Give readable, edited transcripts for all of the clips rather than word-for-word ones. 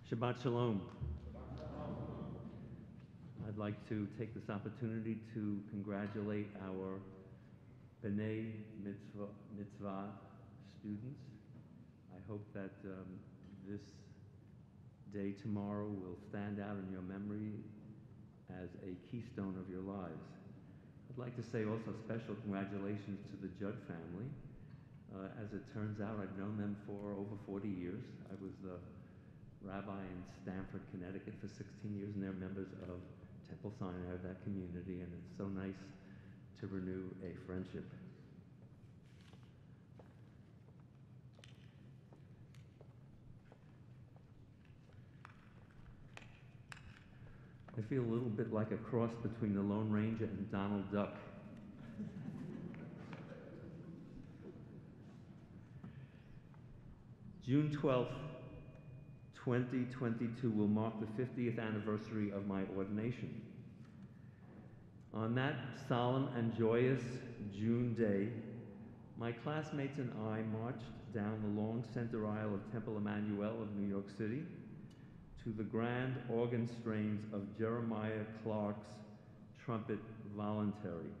Shabbat Shalom. I'd like to take this opportunity to congratulate our B'nai Mitzvah students. I hope that this day tomorrow will stand out in your memory as a keystone of your lives. I'd like to say also special congratulations to the Judd family. As it turns out, I've known them for over 40 years. I was the rabbi in Stamford, Connecticut for 16 years, and they're members of Temple Sinai of that community, and it's so nice to renew a friendship. I feel a little bit like a cross between the Lone Ranger and Donald Duck. June 12th, 2022 will mark the 50th anniversary of my ordination. On that solemn and joyous June day, my classmates and I marched down the long center aisle of Temple Emanu-El of New York City to the grand organ strains of Jeremiah Clark's Trumpet Voluntary.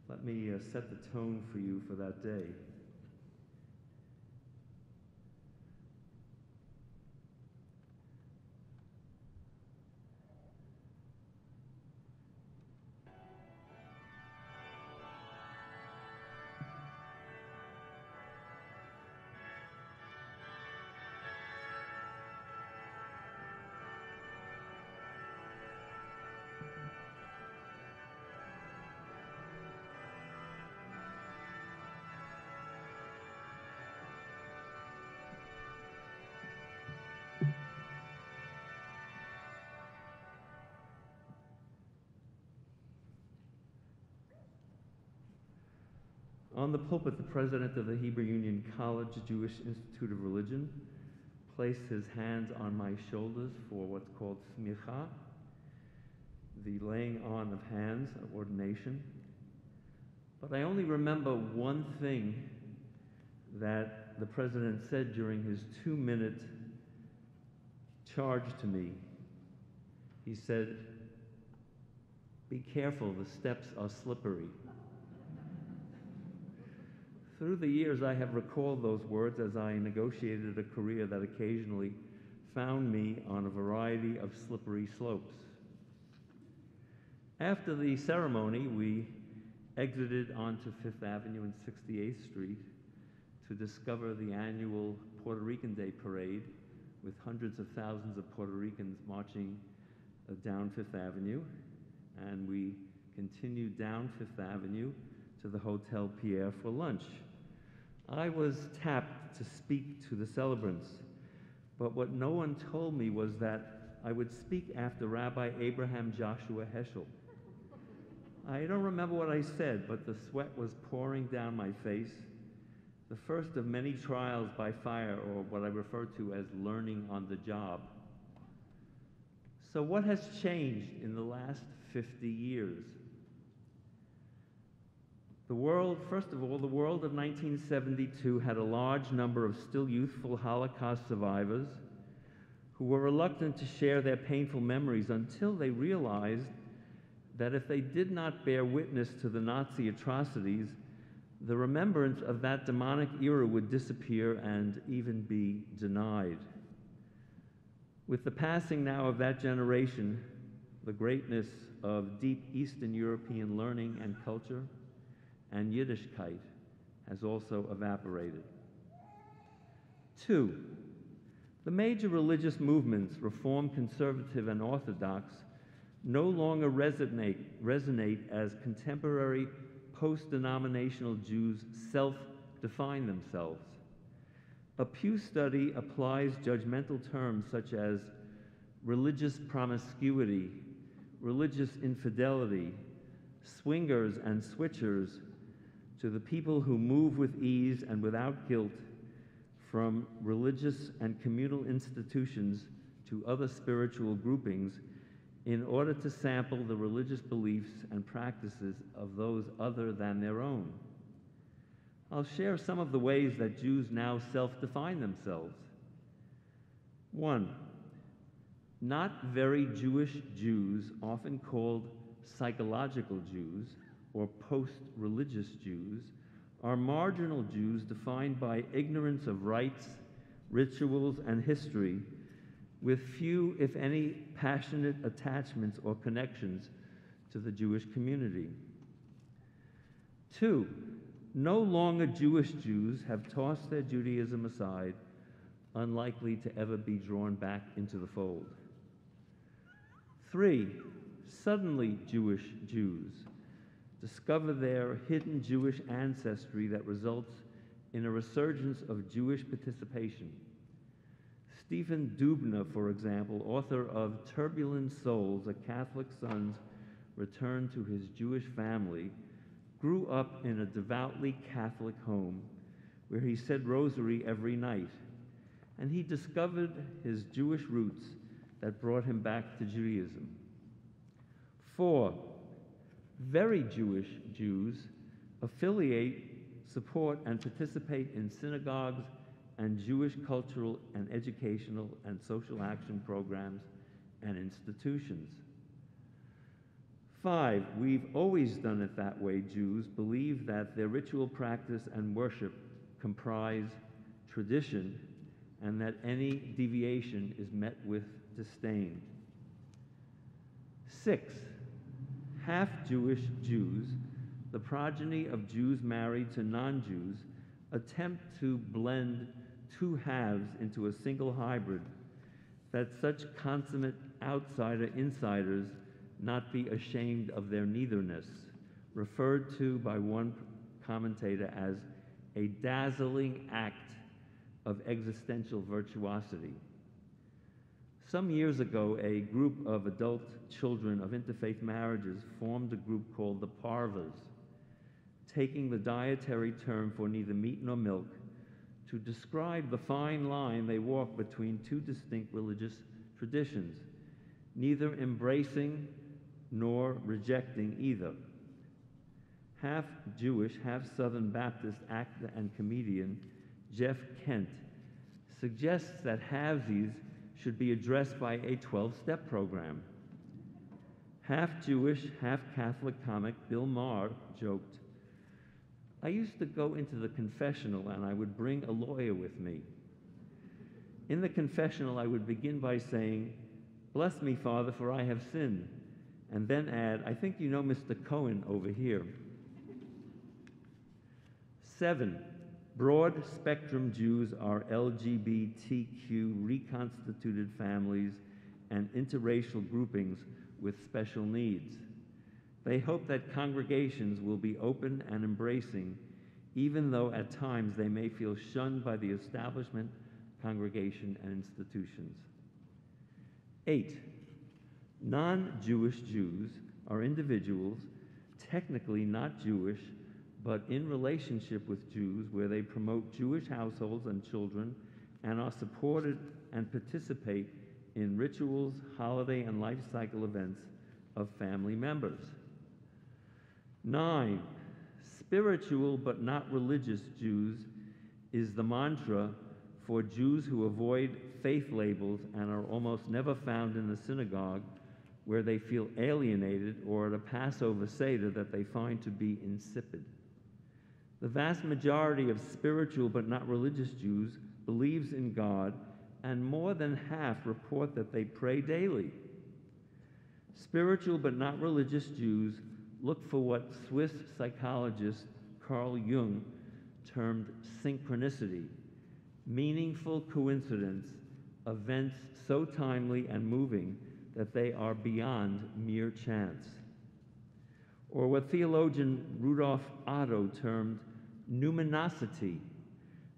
Let me set the tone for you for that day. On the pulpit, the president of the Hebrew Union College Jewish Institute of Religion placed his hands on my shoulders for what's called smicha, the laying on of hands, ordination. But I only remember one thing that the president said during his 2-minute charge to me. He said, "Be careful, the steps are slippery." Through the years, I have recalled those words as I negotiated a career that occasionally found me on a variety of slippery slopes. After the ceremony, we exited onto Fifth Avenue and 68th Street to discover the annual Puerto Rican Day Parade with hundreds of thousands of Puerto Ricans marching down Fifth Avenue. And we continued down Fifth Avenue to the Hotel Pierre for lunch. I was tapped to speak to the celebrants, but what no one told me was that I would speak after Rabbi Abraham Joshua Heschel. I don't remember what I said, but the sweat was pouring down my face, the first of many trials by fire, or what I refer to as learning on the job. So what has changed in the last 50 years? The world, first of all, the world of 1972 had a large number of still youthful Holocaust survivors who were reluctant to share their painful memories until they realized that if they did not bear witness to the Nazi atrocities, the remembrance of that demonic era would disappear and even be denied. With the passing now of that generation, the greatness of deep Eastern European learning and culture and Yiddishkeit has also evaporated. 2, the major religious movements, Reform, Conservative, and Orthodox, no longer resonate as contemporary post-denominational Jews self-define themselves. A Pew study applies judgmental terms such as religious promiscuity, religious infidelity, swingers and switchers to the people who move with ease and without guilt from religious and communal institutions to other spiritual groupings in order to sample the religious beliefs and practices of those other than their own. I'll share some of the ways that Jews now self-define themselves. 1, Not very Jewish Jews, often called psychological Jews or post-religious Jews, are marginal Jews defined by ignorance of rites, rituals, and history, with few, if any, passionate attachments or connections to the Jewish community. 2, no longer Jewish Jews have tossed their Judaism aside, unlikely to ever be drawn back into the fold. 3, suddenly Jewish Jews discover their hidden Jewish ancestry that results in a resurgence of Jewish participation. Stephen Dubner, for example, author of Turbulent Souls, A Catholic Son's Return to His Jewish Family, grew up in a devoutly Catholic home where he said rosary every night, and he discovered his Jewish roots that brought him back to Judaism. 4, very Jewish Jews affiliate, support, and participate in synagogues and Jewish cultural and educational and social action programs and institutions. 5, we've always done it that way Jews believe that their ritual practice and worship comprise tradition and that any deviation is met with disdain. 6, half-Jewish Jews, the progeny of Jews married to non-Jews, attempt to blend two halves into a single hybrid, that such consummate outsider-insiders not be ashamed of their neitherness, referred to by one commentator as a dazzling act of existential virtuosity. Some years ago, a group of adult children of interfaith marriages formed a group called the Parvas, taking the dietary term for neither meat nor milk to describe the fine line they walk between two distinct religious traditions, neither embracing nor rejecting either. Half Jewish, half Southern Baptist actor and comedian Jeff Kent suggests that halvesies should be addressed by a 12-step program. Half Jewish, half Catholic comic Bill Maher joked, "I used to go into the confessional and I would bring a lawyer with me. In the confessional, I would begin by saying, 'Bless me, Father, for I have sinned,' and then add, 'I think you know Mr. Cohen over here.'" 7, broad-spectrum Jews are LGBTQ reconstituted families and interracial groupings with special needs. They hope that congregations will be open and embracing, even though at times they may feel shunned by the establishment, congregation, and institutions. 8, non-Jewish Jews are individuals, technically not Jewish, but in relationship with Jews, where they promote Jewish households and children and are supported and participate in rituals, holiday, and life cycle events of family members. 9, spiritual but not religious Jews is the mantra for Jews who avoid faith labels and are almost never found in the synagogue, where they feel alienated, or at a Passover Seder that they find to be insipid. The vast majority of spiritual but not religious Jews believes in God, and more than half report that they pray daily. Spiritual but not religious Jews look for what Swiss psychologist Carl Jung termed synchronicity, meaningful coincidence, events so timely and moving that they are beyond mere chance. Or what theologian Rudolf Otto termed numinosity,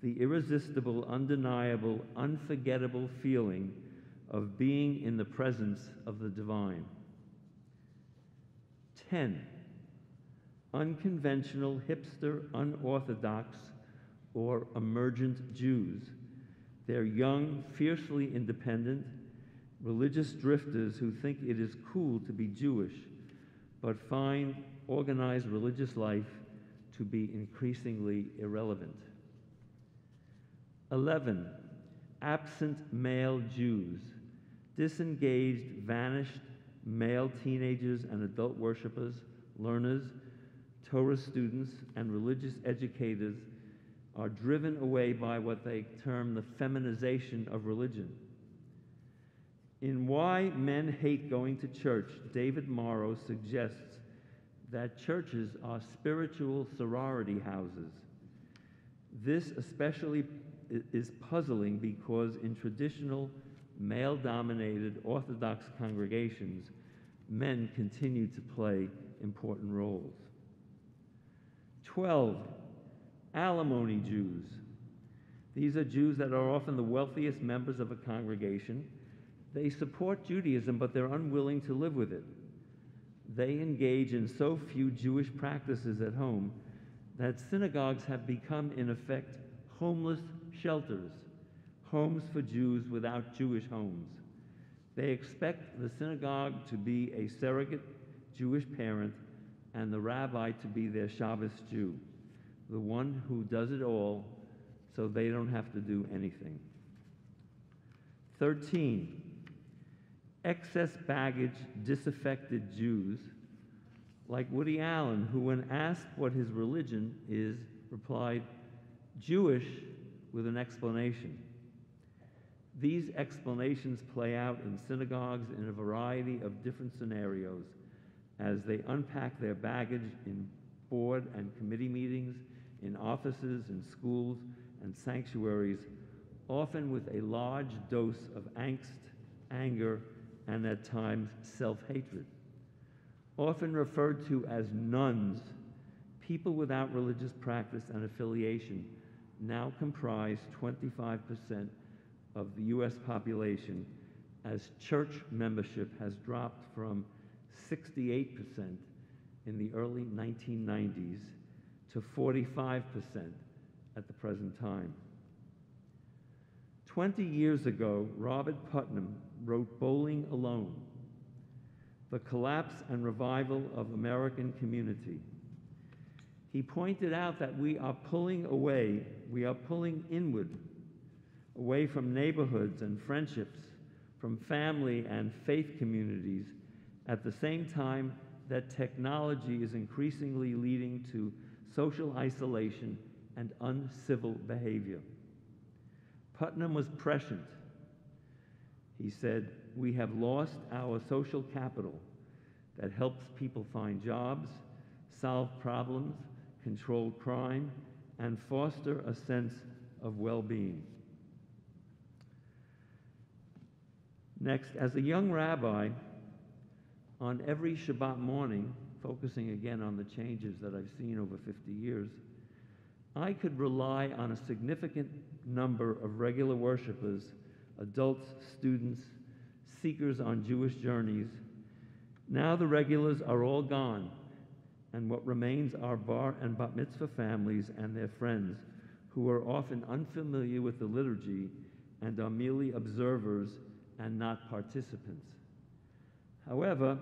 the irresistible, undeniable, unforgettable feeling of being in the presence of the divine. 10, unconventional, hipster, unorthodox, or emergent Jews. They're young, fiercely independent, religious drifters who think it is cool to be Jewish, but find organized religious life to be increasingly irrelevant. 11, absent male Jews. Disengaged, vanished male teenagers and adult worshipers, learners, Torah students, and religious educators are driven away by what they term the feminization of religion. In Why Men Hate Going to Church, David Morrow suggests that churches are spiritual sorority houses. This especially is puzzling because in traditional male-dominated Orthodox congregations, men continue to play important roles. 12, Alimony Jews. These are Jews that are often the wealthiest members of a congregation. They support Judaism, but they're unwilling to live with it. They engage in so few Jewish practices at home that synagogues have become, in effect, homeless shelters, homes for Jews without Jewish homes. They expect the synagogue to be a surrogate Jewish parent and the rabbi to be their Shabbos Jew, the one who does it all so they don't have to do anything. 13, excess baggage, disaffected Jews, like Woody Allen, who when asked what his religion is, replied, Jewish, with an explanation. These explanations play out in synagogues in a variety of different scenarios as they unpack their baggage in board and committee meetings, in offices, in schools, and sanctuaries, often with a large dose of angst, anger, and at times self-hatred. Often referred to as nuns, people without religious practice and affiliation now comprise 25% of the U.S. population, as church membership has dropped from 68% in the early 1990s to 45% at the present time. 20 years ago, Robert Putnam wrote Bowling Alone, The Collapse and Revival of American Community. He pointed out that we are pulling inward, away from neighborhoods and friendships, from family and faith communities, at the same time that technology is increasingly leading to social isolation and uncivil behavior. Putnam was prescient. He said, we have lost our social capital that helps people find jobs, solve problems, control crime, and foster a sense of well-being. Next, as a young rabbi, on every Shabbat morning, focusing again on the changes that I've seen over 50 years, I could rely on a significant number of regular worshipers, adults, students, seekers on Jewish journeys. Now the regulars are all gone, and what remains are bar and bat mitzvah families and their friends, who are often unfamiliar with the liturgy and are merely observers and not participants. However,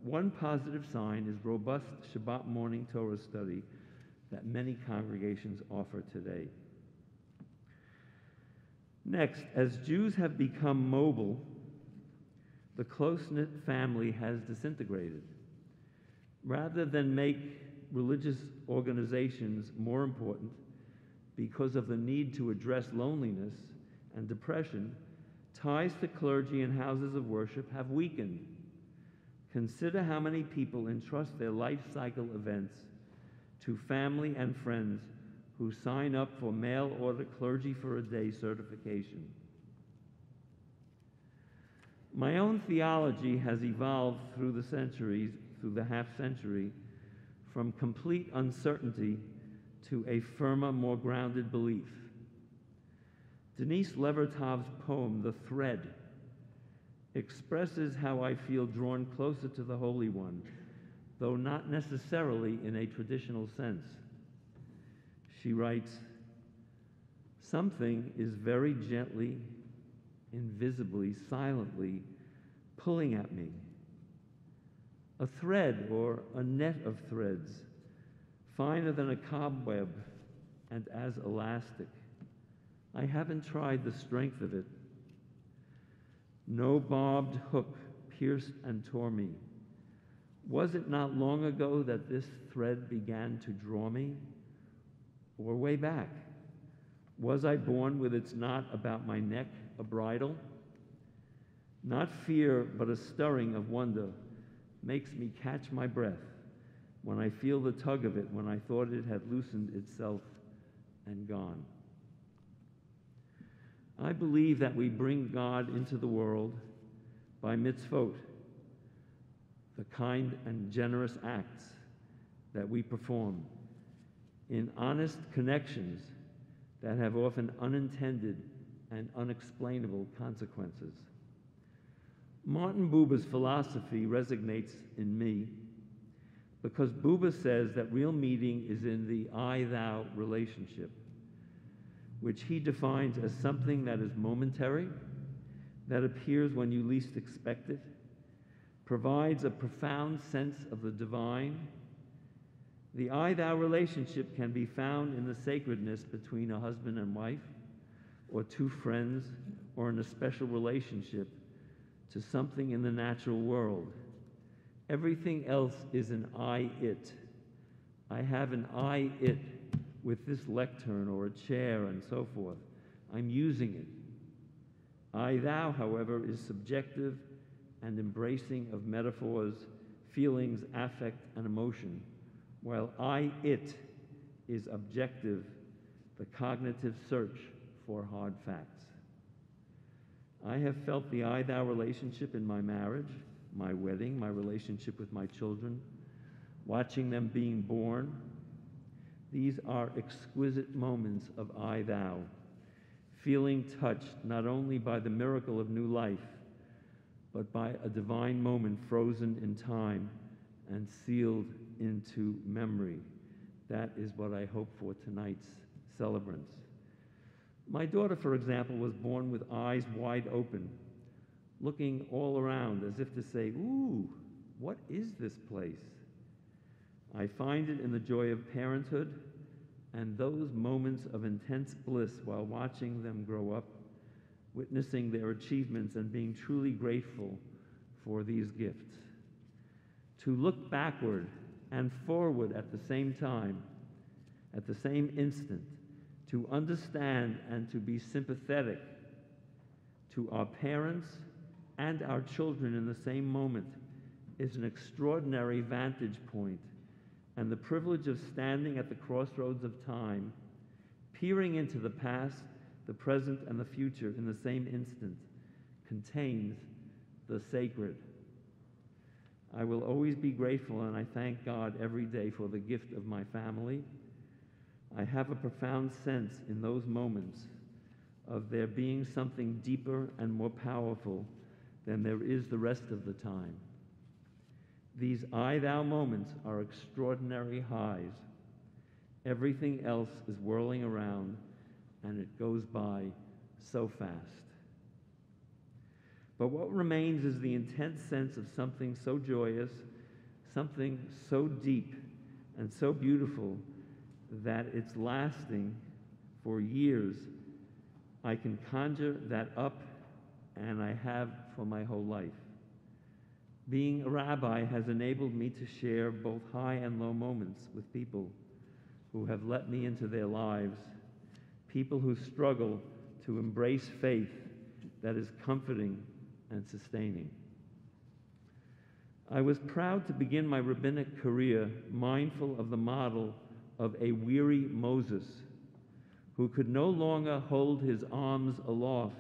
one positive sign is robust Shabbat morning Torah study that many congregations offer today. Next, as Jews have become mobile, the close-knit family has disintegrated. Rather than make religious organizations more important because of the need to address loneliness and depression, ties to clergy and houses of worship have weakened. Consider how many people entrust their life cycle events to family and friends who sign up for mail-order clergy for a day certification. My own theology has evolved through the centuries, through the half-century, from complete uncertainty to a firmer, more grounded belief. Denise Levertov's poem, The Thread, expresses how I feel drawn closer to the Holy One, though not necessarily in a traditional sense. She writes, something is very gently, invisibly, silently pulling at me. A thread or a net of threads, finer than a cobweb and as elastic. I haven't tried the strength of it. No barbed hook pierced and tore me. Was it not long ago that this thread began to draw me? Or way back? Was I born with its knot about my neck, a bridle? Not fear, but a stirring of wonder makes me catch my breath when I feel the tug of it, when I thought it had loosened itself and gone. I believe that we bring God into the world by mitzvot, the kind and generous acts that we perform in honest connections that have often unintended and unexplainable consequences. Martin Buber's philosophy resonates in me because Buber says that real meaning is in the I-thou relationship, which he defines as something that is momentary, that appears when you least expect it, provides a profound sense of the divine. The I-thou relationship can be found in the sacredness between a husband and wife, or two friends, or in a special relationship to something in the natural world. Everything else is an I-it. I have an I-it with this lectern or a chair and so forth. I'm using it. I-thou, however, is subjective and embracing of metaphors, feelings, affect, and emotion, while I-it is objective, the cognitive search for hard facts. I have felt the I-thou relationship in my marriage, my wedding, my relationship with my children, watching them being born. These are exquisite moments of I-thou, feeling touched not only by the miracle of new life, but by a divine moment frozen in time and sealed into memory. That is what I hope for tonight's celebrants. My daughter, for example, was born with eyes wide open, looking all around as if to say, "Ooh, what is this place?" I find it in the joy of parenthood and those moments of intense bliss while watching them grow up, witnessing their achievements and being truly grateful for these gifts. To look backward and forward at the same time, at the same instant, to understand and to be sympathetic to our parents and our children in the same moment is an extraordinary vantage point, and the privilege of standing at the crossroads of time, peering into the past, the present, and the future in the same instant, contains the sacred. I will always be grateful, and I thank God every day for the gift of my family. I have a profound sense in those moments of there being something deeper and more powerful than there is the rest of the time. These I-thou moments are extraordinary highs. Everything else is whirling around, and it goes by so fast. But what remains is the intense sense of something so joyous, something so deep and so beautiful that it's lasting for years. I can conjure that up, and I have for my whole life. Being a rabbi has enabled me to share both high and low moments with people who have let me into their lives, people who struggle to embrace faith that is comforting and sustaining. I was proud to begin my rabbinic career mindful of the model of a weary Moses who could no longer hold his arms aloft.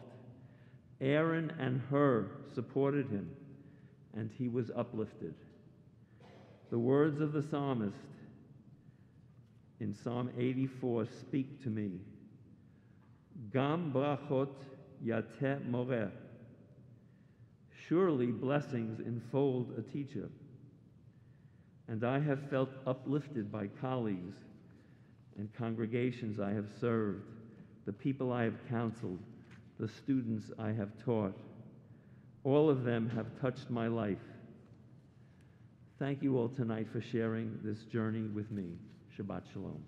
Aaron and Hur supported him, and he was uplifted. The words of the psalmist in Psalm 84 speak to me. Gam brachot yateh moreh. Surely blessings enfold a teacher. And I have felt uplifted by colleagues and congregations I have served, the people I have counseled, the students I have taught. All of them have touched my life. Thank you all tonight for sharing this journey with me. Shabbat Shalom.